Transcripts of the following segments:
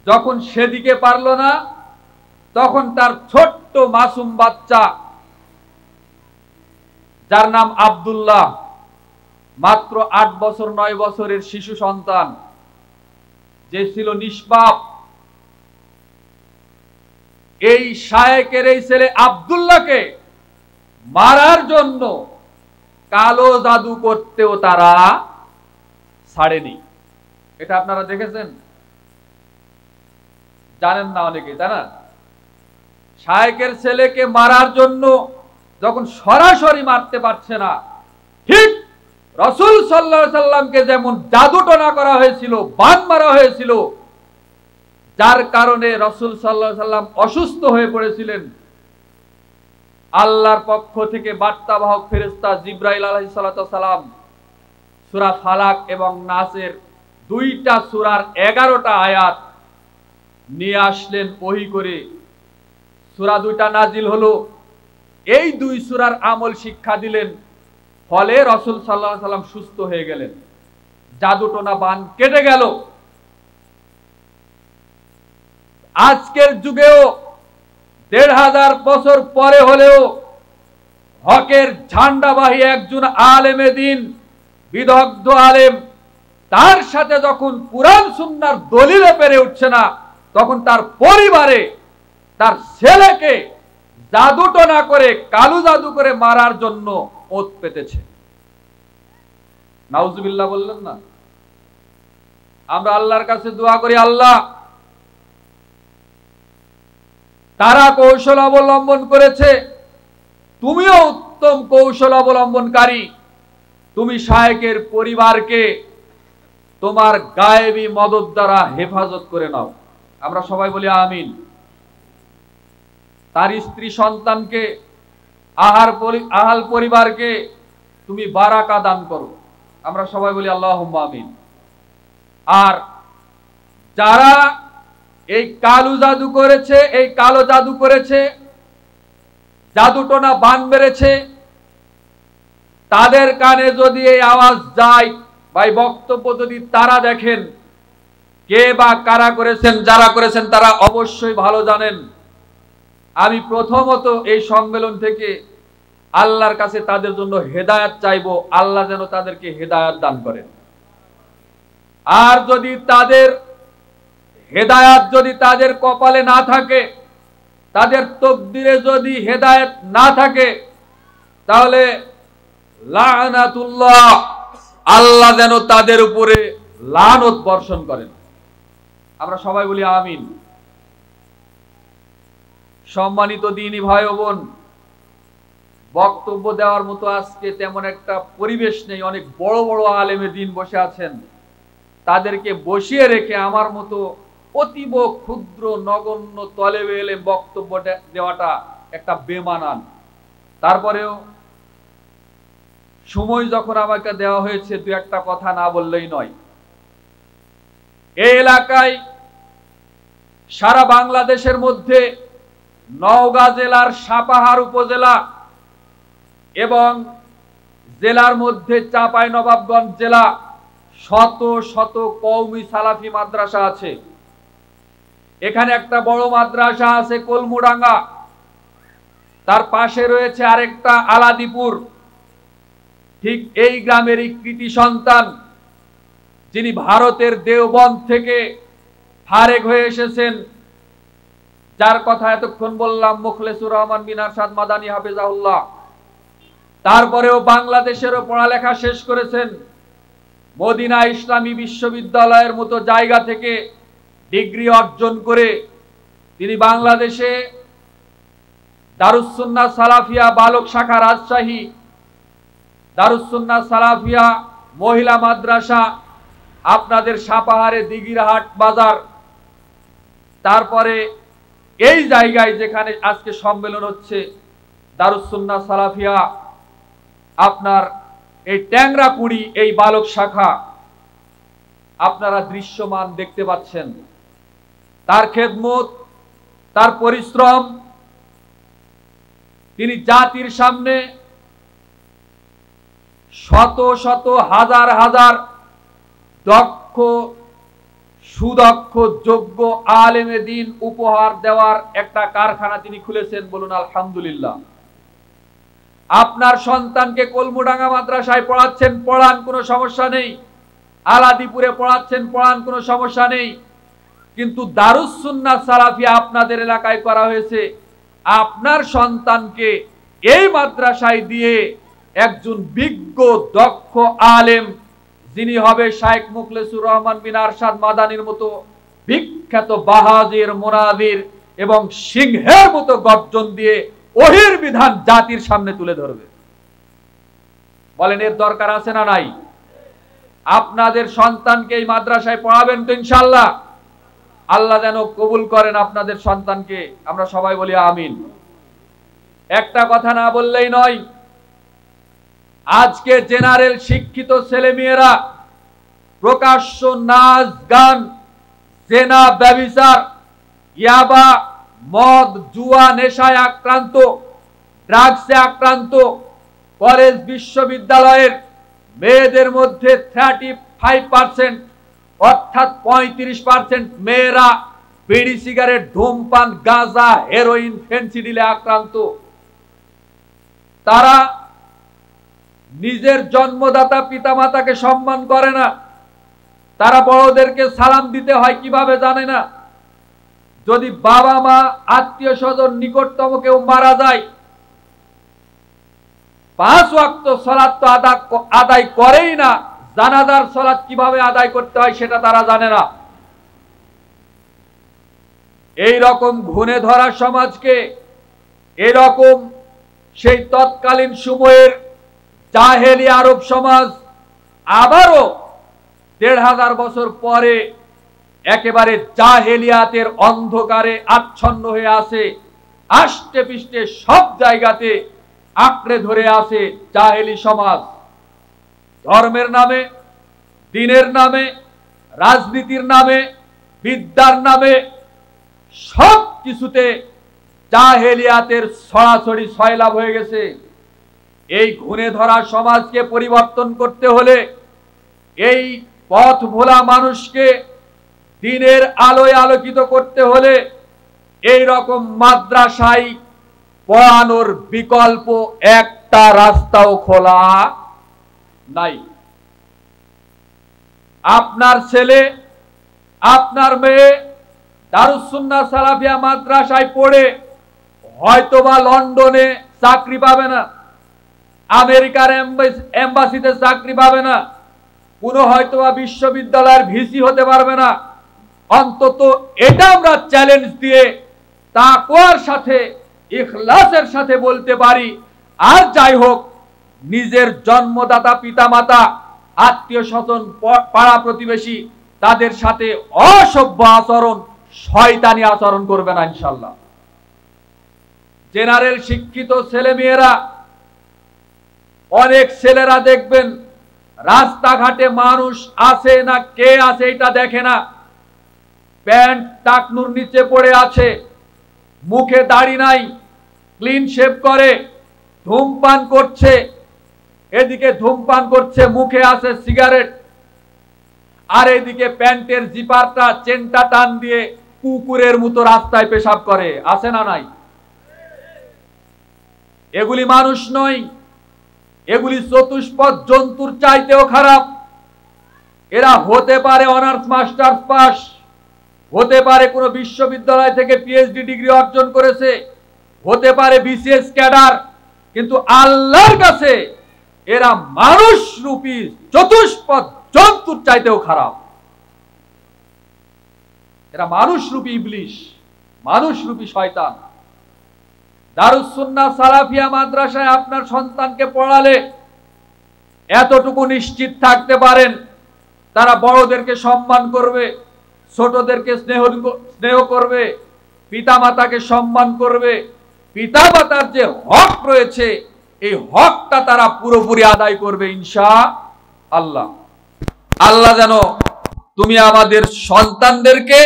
যখন সেদিকে পারল না, তখন তার ছোট্ট মাসুম বাচ্চা, যার নাম আব্দুল্লাহ, মাত্র 8 বছর 9 বছরের শিশু সন্তান, যে ছিল নিষ্পাপ, এই শায়েকের এই ছেলে আব্দুল্লাহকে মারার জন্য কালো জাদু করতেও তারা ছাড়েনি। এটা আপনারা দেখেছেন? জানেন না অনেকে, তাই না? শায়েকের ছেলেকে মারার জন্য যখন সরাসরি মারতে পারছে না, ঠিক রাসূল সাল্লাল্লাহু আলাইহি সাল্লামকে যেমন জাদুটনা করা হয়েছিল, বান মারা হয়েছিল, যার কারণে রাসূল সাল্লাল্লাহু আলাইহি সাল্লাম অসুস্থ হয়ে পড়েছিলেন, আল্লাহর পক্ষ থেকে বার্তাবাহক ফেরেশতা জিবরাইল আলাইহিস সালাম সূরা ফালাক এবং নাসের 2টা সূরার 11টা আয়াত নিয়ে আসলেন ওহী করে। সূরা 2টা নাজিল হলো, এই 2 সূরার আমল শিক্ষা দিলেন, ফলে রাসূল সাল্লাল্লাহু আলাইহি সাল্লাম সুস্থ হয়ে গেলেন, জাদুটোনা বান কেটে গেল। আজকের যুগেও 1500 বছর পরে হলেও হকের ঝান্ডাবাহী একজন আলেমে দ্বীন, বিদগ্ধ আলেম, তার সাথে যখন কুরআন সুন্নাহর দলিলে পেরে উঠছে না, তখন তার পরিবারে তার ছেলেকে জাদুটনা করে, কালো জাদু করে মারার জন্য ওত পেতেছে। নাউজুবিল্লাহ বললেন না? আমরা আল্লাহর কাছে দোয়া করি, আল্লাহ, তারা কৌশল অবলম্বন করেছে, তুমিও উত্তম কৌশল অবলম্বনকারী, তুমি শায়েকের পরিবারকে তোমার গায়েবী মদদ দ্বারা হেফাজত করে নাও। আমরা সবাই বলি আমিন। তার স্ত্রী সন্তানকে, আহাল পরিবারকে তুমি বারাকা দান করো। আমরা সবাই বলি আল্লাহুম্মা আমিন। আর যারা এই কালো জাদু করেছে, এই কালো জাদু করেছে, জাদুটোনা বান মেরেছে, তাদের কানে যদি এই আওয়াজ যায় বা বক্তব্য যদি তারা দেখেন, কে বা কারা করেছেন, যারা করেছেন তারা অবশ্যই ভালো জানেন। আমি প্রথমত এই সম্মেলন থেকে আল্লাহর কাছে তাদের জন্য হেদায়েত চাইবো, আল্লাহ যেন তাদেরকে হেদায়েত দান করেন। আর যদি তাদের হেদায়েত যদি তাদের কপালে না থাকে, তাদের তকদিরে যদি হেদায়েত না থাকে, তাহলে লানাতুল্লাহ, আল্লাহ যেন তাদের উপরে লানত বর্ষণ করেন। আমরা সবাই বলি আমিন। সম্মানিত দ্বীনী ভাই ও বোন, বক্তব্য দেওয়ার মতো আজকে তেমন একটা পরিবেশ নেই। অনেক বড় বড় আলেমে দ্বীন বসে আছেন, তাদেরকে বসিয়ে রেখে আমার মতো অতীব ক্ষুদ্র নগণ্য তলেবে এলেম বক্তব্য দেওয়াটা একটা বেমানান। তারপরেও সময় যখন আমাকে দেওয়া হয়েছে, দু একটা কথা না বললেই নয়। এই এলাকায় সারা বাংলাদেশের মধ্যে নওগাঁ জেলার সাপাহার উপজেলা এবং জেলার মধ্যে চাঁপাইনবাবগঞ্জ জেলা শত শত কওমি সালাফি মাদ্রাসা আছে। এখানে একটা বড় মাদ্রাসা আছে কলমুডাঙ্গা, তার পাশে রয়েছে আরেকটা আলাদিপুর। ঠিক এই গ্রামেরই কৃতি সন্তান, যিনি ভারতের দেওবন্দ থেকে ফারেক হয়ে এসেছেন, যার কথা এতক্ষণ বললাম, মুখলেসুর রহমান বিন আরশাদ মাদানী হাফেজাহুল্লাহ। তারপরেও বাংলাদেশেরও পড়ালেখা শেষ করেছেন, মদিনা ইসলামী বিশ্ববিদ্যালয়ের মতো জায়গা থেকে ডিগ্রি অর্জন করে তিনি বাংলাদেশে দারুস সুন্নাহ সালাফিয়া বালক শাখা রাজশাহী, দারুস সুন্নাহ সালাফিয়া মহিলা মাদ্রাসা আপনাদের সাপাহারে দিঘিরহাট বাজার, তারপরে এই জায়গায় যেখানে আজকে সম্মেলন হচ্ছে দারুস সুন্নাহ সালাফিয়া আপনার এই ট্যাংরাকুড়ি, এই বালক শাখা আপনারা দৃশ্যমান দেখতে পাচ্ছেন। তার খেদমত, তার পরিশ্রম, তিনি জাতির সামনে শত শত হাজার হাজার দক্ষ সুদক্ষ যোগ্য আলেমে দ্বীন উপহার দেওয়ার একটা কারখানা তিনি খুলেছেন, বলুন আলহামদুলিল্লাহ। আপনার সন্তানকে কলমুডাঙ্গা মাদ্রাসায় পড়াচ্ছেন, পড়ান, কোনো সমস্যা নেই। আলাদিপুরে পড়াচ্ছেন, পড়ান, কোনো সমস্যা নেই। কিন্তু দারুস সুন্নাহ সালাফিয়া আপনাদের এলাকায় করা হয়েছে। আপনার সন্তানকে এই মাদ্রাসায় দিয়ে একজন বিজ্ঞ দক্ষ আলেম, যিনি হবে শাইখ মুখলেসুর রহমান বিন আরশাদ মাদানির মতো বিখ্যাত বাহাদির, মুনাদির এবং সিংহের মতো গর্জন দিয়ে ওহির বিধান জাতির সামনে তুলে ধরবে। বলেন, এর দরকার আছে না নাই? আপনাদের সন্তানকে এই মাদ্রাসায় পড়াবেন তো ইনশাআল্লাহ? আল্লাহ যেন কবুল করেন আপনাদের সন্তানকে, আমরা সবাই বলি আমিন। একটা কথা না বললেই নয়, আজকে জেনারেল শিক্ষিত ছেলেমেয়েরা প্রকাশ্য নাচ গান, জেনা, ব্যভিচার, ইয়াবা, মদ, জুয়া, নেশায় আক্রান্ত, ড্রাগসে আক্রান্ত। কলেজ বিশ্ববিদ্যালয়ের মেয়েদের মধ্যে 35% অর্থাৎ 35% মেয়েরা বিড়ি, সিগারেট, ধূমপান, গাঁজা, হেরোইন, ফেন্সিডিলে আক্রান্ত। তারা নিজের জন্মদাতা পিতামাতাকে সম্মান করে না। তারা বড়দেরকে সালাম দিতে হয় কিভাবে জানে না। যদি বাবা মা, আত্মীয় স্বজন, নিকটতম কেউ মারা যায়, 5 ওয়াক্ত সালাত তো আদায় করেই না, জানাজার সালাত কিভাবে আদায় করতে হয় সেটা তারা জানে না। এই রকম ঘুণে ধরা সমাজকে, এরকম সেই তৎকালীন সময়ের জাহেলি আরব সমাজ আবারও 1500 বছর পরে একেবারে জাহেলিয়াতের অন্ধকারে আচ্ছন্ন হয়ে আছে। আষ্টে পৃষ্ঠে সব জায়গাতে আঁকড়ে ধরে আছে জাহেলি সমাজ। ধর্মের নামে, দ্বীনের নামে, রাজনীতির নামে, বিদ্যার নামে সব কিছুতে জাহেলিয়াতের ছড়াছড়ি সয়লাভ হয়ে গেছে। এই ঘুণে ধরা সমাজকে পরিবর্তন করতে হলে, এই পথ ভোলা মানুষকে দ্বীনের আলোয় আলোকিত করতে হলে এই রকম মাদ্রাসায় পড়ানোর বিকল্প একটা রাস্তাও খোলা নাই। আপনার ছেলে, আপনার মেয়ে দারুস সুন্নাহ সালাফিয়া মাদ্রাসায় পড়ে হয়তোবা লন্ডনে চাকরি পাবে না, আমেরিকার এম্বাসিতে চাকরি পাবে না, কোনো হয়তোবা বিশ্ববিদ্যালয়ের ভিসি হতে পারবে না। অন্তত এটা আমরা চ্যালেঞ্জ দিয়ে তাকওয়ার সাথে, ইখলাসের সাথে বলতে পারি। আর যাই হোক, নিজের জন্মদাতা পিতামাতা, আত্মীয় স্বজন, পাড়া প্রতিবেশী, তাদের সাথে অসভ্য আচরণ, শয়তানি আচরণ করবে না ইনশাআল্লাহ। জেনারেল শিক্ষিত ছেলে মেয়েরা, অনেক ছেলেরা দেখবেন রাস্তাঘাটে মানুষ আছে না কে আছে এটা দেখে না, প্যান্ট টাকনুর নিচে পড়ে আছে, মুখে দাড়ি নাই, ক্লিন শেভ করে, ধূমপান করছে। এদিকে ধূমপান করছে, মুখে আছে সিগারেট, আর এদিকে প্যান্টের জিপারটা, চেনটা টান দিয়ে কুকুরের মতো রাস্তায় পেশাব করে। আছে না নাই? এগুলি মানুষ নয়, এগুলি চতুষ্পদ জন্তুর চাইতেও খারাপ। এরা হতে পারে অনার্স মাস্টার্স পাস, হতে পারে কোনো বিশ্ববিদ্যালয় থেকে পিএইচডি ডিগ্রি অর্জন করেছে, হতে পারে বিসিএস ক্যাডার, কিন্তু আল্লাহর কাছে এরা মানুষ রূপী চতুষ্পদ জন্তুর চাইতেও খারাপ। এরা মানুষ রূপী ইবলিশ, মানুষ রূপী শয়তান। দারুস সুন্নাহ সালাফিয়া মাদ্রাসায় আপনার সন্তানকে পড়ালে এতটুকু নিশ্চিত থাকতে পারেন, তারা বড়দেরকে সম্মান করবে, ছোটদেরকে স্নেহ করবে, পিতামাতাকে সম্মান করবে। পিতামাতার যে হক রয়েছে, এই হকটা তারা পুরোপুরি আদায় করবে ইনশাআল্লাহ। আল্লাহ যেন তুমি আমাদের সন্তানদেরকে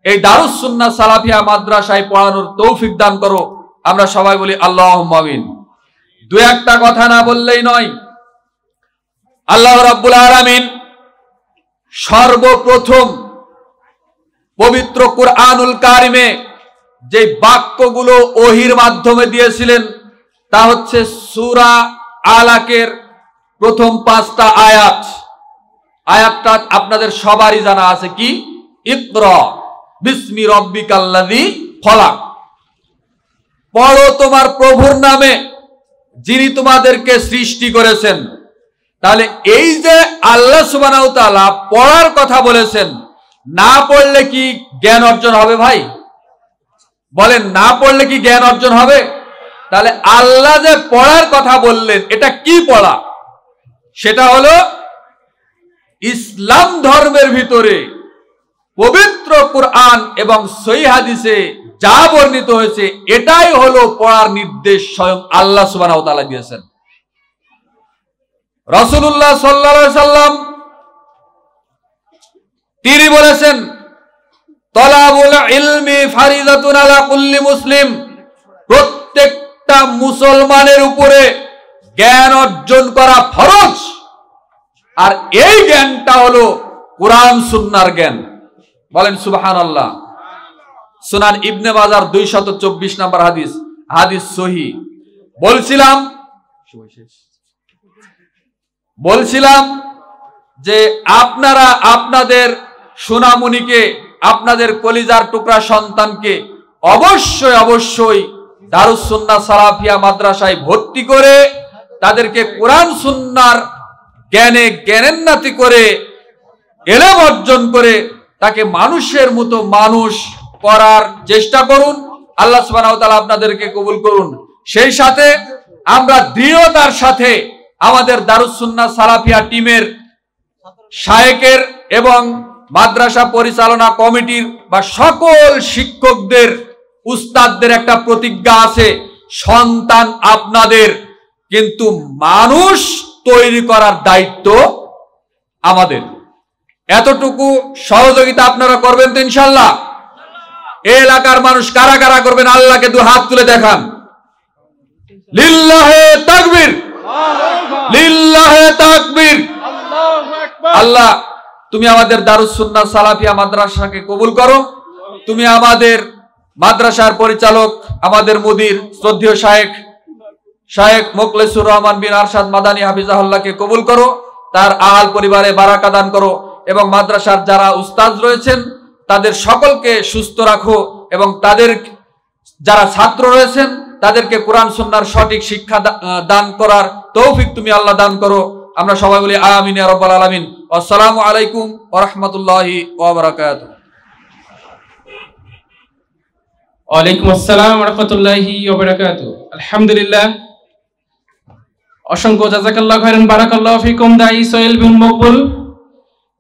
এই দারুস সুন্নাহ সালাফিয়া মাদ্রাসায় পড়ানোর তৌফিক দান করো। আমরা সবাই বলি আল্লাহুম্মা আমিন। দু একটা কথা না বললেই নয়, আল্লাহ রাব্বুল আলামিন সর্বপ্রথম পবিত্র কুরআনুল কারিমে যে বাক্যগুলো ওহির মাধ্যমে দিয়েছিলেন তা হচ্ছে সূরা আলাকের প্রথম 5টা আয়াত। আয়াতটা আপনাদের সবারই জানা আছে, কি? ইকরা বিসমি রাব্বিকাল্লাযী খলাক। পড়ো তোমার প্রভুর নামে যিনি তোমাদেরকে সৃষ্টি করেছেন। তাহলে এই যে আল্লাহ সুবহানাহু ওয়া তাআলা পড়ার কথা বলেছেন, না পড়লে কি জ্ঞান অর্জন হবে ভাই? বলেন, না পড়লে কি জ্ঞান অর্জন হবে? তাহলে আল্লাহ যে পড়ার কথা বললেন, এটা কি পড়া? সেটা হলো ইসলাম ধর্মের ভিতরে পবিত্র কুরআন এবং সহিহ হাদিসে যা বর্ণিত হয়েছে এটাই হলো পড়ার নির্দেশ স্বয়ং আল্লাহ সুবহানাহু ওয়া তাআলা দিয়েছেন। রাসূলুল্লাহ সাল্লাল্লাহু আলাইহি সাল্লাম তিনি বলেছেন, তলাবুল ইলমি ফারিদাতুন আলা কুল্লি মুসলিম। প্রত্যেকটা মুসলমানের উপরে জ্ঞান অর্জন করা ফরজ। আর এই জ্ঞানটা হলো কুরআন সুন্নাহর জ্ঞান। বলেন সুবহানাল্লাহ। সুনান ইবনে মাজার 224 নম্বর হাদিস, হাদিস সহিহ। বলছিলাম যে আপনারা আপনাদের সোনামণিকে, আপনাদের কলিজার টুকরা সন্তানকে অবশ্যই অবশ্যই দারুস সুন্নাহ সালাফিয়া মাদ্রাসায় ভর্তি করে তাদেরকে কোরআন সুন্নাহর জ্ঞানে জ্ঞানান্বিত করে ইলম অর্জন করে তাকে মানুষের মতো মানুষ করার চেষ্টা করুন। আল্লাহ সুবহানাহু ওয়া তাআলা আপনাদেরকে কবুল করুন। সেই সাথে আমরা দৃঢ়তার সাথে আমাদের দারুস সুন্নাহ সালাফিয়া টিমের শায়েখের এবং মাদ্রাসা পরিচালনা কমিটির বা সকল শিক্ষকদের, উস্তাদদের একটা প্রতিজ্ঞা আছে, সন্তান আপনাদের, কিন্তু মানুষ তৈরি করার দায়িত্ব আমাদের। এতটুকু সহযোগিতা আপনারা করবেন তো ইনশাআল্লাহ? এই এলাকার মানুষ কারা কারা করবেন আল্লাহকে দু হাত তুলে দেখান। লিল্লাহে তাকবীর, লিল্লাহে তাকবীর। আল্লাহ তুমি আমাদের দারুস সুন্নাহ সালাফিয়া মাদ্রাসাকে কবুল করো। তুমি আমাদের মাদ্রাসার পরিচালক, আমাদের মুদির শ্রদ্ধেয় শায়েখ মুখলেসুর রহমান বিন আরশাদ মাদানী হাফিজাহুল্লাহকে কবুল করো। তার আহল পরিবারে বারাকা দান করো এবং মাদ্রাসার যারা উস্তাদ রয়েছেন তাদের সকলকে সুস্থ রাখো এবং তাদের যারা ছাত্র রয়েছেন তাদেরকে কোরআন সুন্নাহর সঠিক শিক্ষা দান করার তৌফিক তুমি আল্লাহ দান করো। আমরা সবাই বলি আমিন ইয়া রাব্বাল আলামিন। আসসালামু আলাইকুম ওয়া রাহমাতুল্লাহি ওয়া বারাকাতুহু। ওয়ালাইকুম আসসালাম ওয়া রাহমাতুল্লাহি ওয়া বারাকাতুহু। আলহামদুলিল্লাহ, অসংখ্য জাযাকাল্লাহু খাইরান, বারাকাল্লাহু ফিকুম দাঈ সোহেল বিন মকবুল,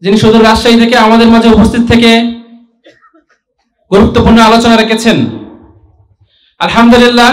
যিনি সুদূর রাজশাহী থেকে আমাদের মাঝে উপস্থিত থেকে গুরুত্বপূর্ণ আলোচনা রেখেছেন। আলহামদুলিল্লাহ,